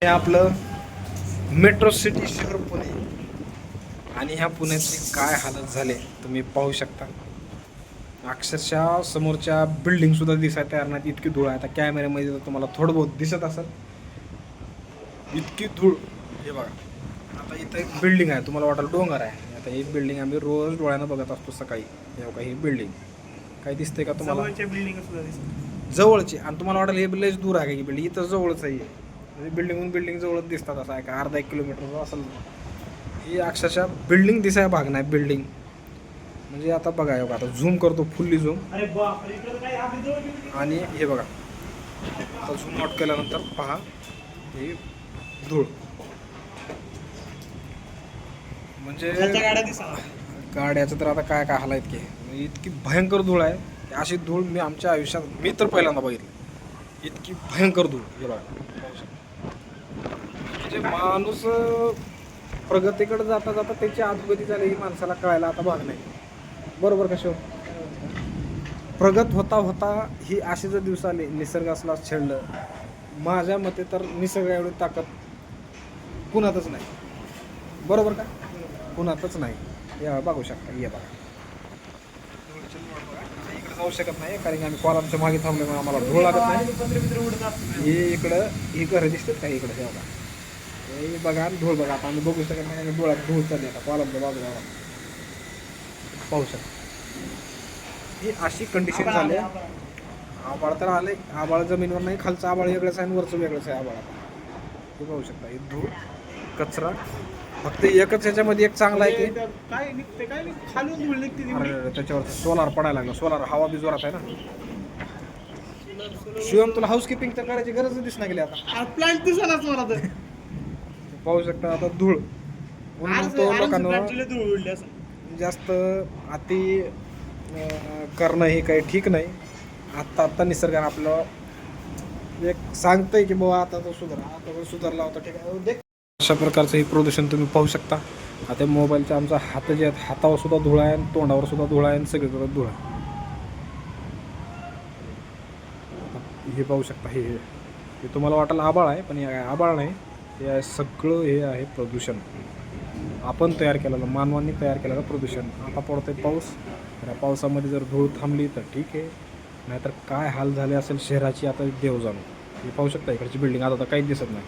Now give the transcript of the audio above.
हे आपलं metro city शहर पुणे आणि ह्या पुण्याची काय हालत झाले तुम्ही पाहू शकता. अक्षरशः समोरच्या बिल्डिंग सुद्धा दिसायला तयार नाही, इतकी धूळ आहे. आता कॅमेऱ्यामध्ये तर तुम्हाला थोडं बहुत दिसत असेल, इतकी धूळ. हे बघा, आता इथं एक बिल्डिंग आहे, तुम्हाला वाटेल डोंगर आहे. आता ही बिल्डिंग आम्ही रोज डोळ्यानं बघत असतो सकाळी. हे बघा, ही बिल्डिंग काय दिसते का तुम्हाला? जवळची. आणि तुम्हाला वाटेल हे लयच दूर आहे की बिल्डिंग, इथं जवळच आहे. बिल्डिंग जवळच दिसतात, असं आहे का अर्धा 1 किलोमीटर असेल. ही अक्षरशः बिल्डिंग दिसाय भाग नाही. बिल्डिंग म्हणजे आता बघा, हे बघा, आता झूम करतो, फुल्ली झूम. आणि हे बघा, आता झूम आउट केल्यानंतर पहा ही धूळ. म्हणजे गाड्याचं तर आता काय काय हालायत की, इतकी भयंकर धूळ आहे. अशी धूळ मी आमच्या आयुष्यात मी तर पहिल्यांदा बघितली. इतकी भयंकर धूळ. हे बघा, म्हणजे माणूस प्रगतीकडे जाता जाता त्याची अधोगती झाली ही माणसाला कळायला आता भाग नाही. बरोबर का शिव? प्रगत होता होता ही अशी जर दिवस आले, निसर्ग असला छेडलं, माझ्या मते तर निसर्ग एवढी ताकद कुणातच नाही. बरोबर का? कुणातच नाही. या बघू शकता, ये बघा, इकडे जाऊ शकत नाही कारण की आम्ही कॉलमच्या मागे थांबल्यामुळे आम्हाला धूळ लागत नाही. हे इकडं ही घरं दिसतात का इकडं? हे बघा, हे बघा, धूळ बघा. आता आम्ही बघू शकत नाही, डोळ्यात धूळ चालली आता कॉलमच्या बाजूला. पाहू शकता, ही अशी कंडिशन झाली. आबाळ तर आले, आबाळ जमीनवर नाही, खालचं आबाळ वेगळंच आहे आणि वरचं वेगळंच आहे आबाळ. हे पाहू शकता, हे धूळ, कचरा. फक्त एकच ह्याच्यामध्ये एक चांगला आहे की त्याच्यावर सोलार पडायला लागला. सोलार हवा बी जोरात आहे ना. शिवम, तुला हाऊसकीपिंग तर करायची गरज दिसणार गेली आता. प्लांट दिसणारच मला तर. पाहू शकता आता धूळ. लोकांना जास्त अति करणं हे काही ठीक नाही. आत्ता निसर्गाने आपलं एक सांगतंय की बाबा आता तो सुधारला होता, ठीक आहे. अशा प्रकारचं हे प्रदूषण तुम्ही पाहू शकता. आता मोबाईलच्या आमचा हात जे आहेत, हातावर सुद्धा धूळ आहे, तोंडावर सुद्धा धूळ आहे, सगळीकडे धूळ आहे. हे पाहू शकता, हे तुम्हाला वाटेल आबाळ आहे, पण हे आबाळ नाही. हे सगळं हे आहे प्रदूषण. आपण तयार केलेलं, मानवांनी तयार केलेलं प्रदूषण. आता पडतंय पाऊस, त्या पावसामध्ये जर धूळ थांबली तर ठीक आहे, नाहीतर काय हाल झाले असेल शहराची आता देव जाणो. हे पाहू शकता, इकडची बिल्डिंग आता काहीच दिसत नाही.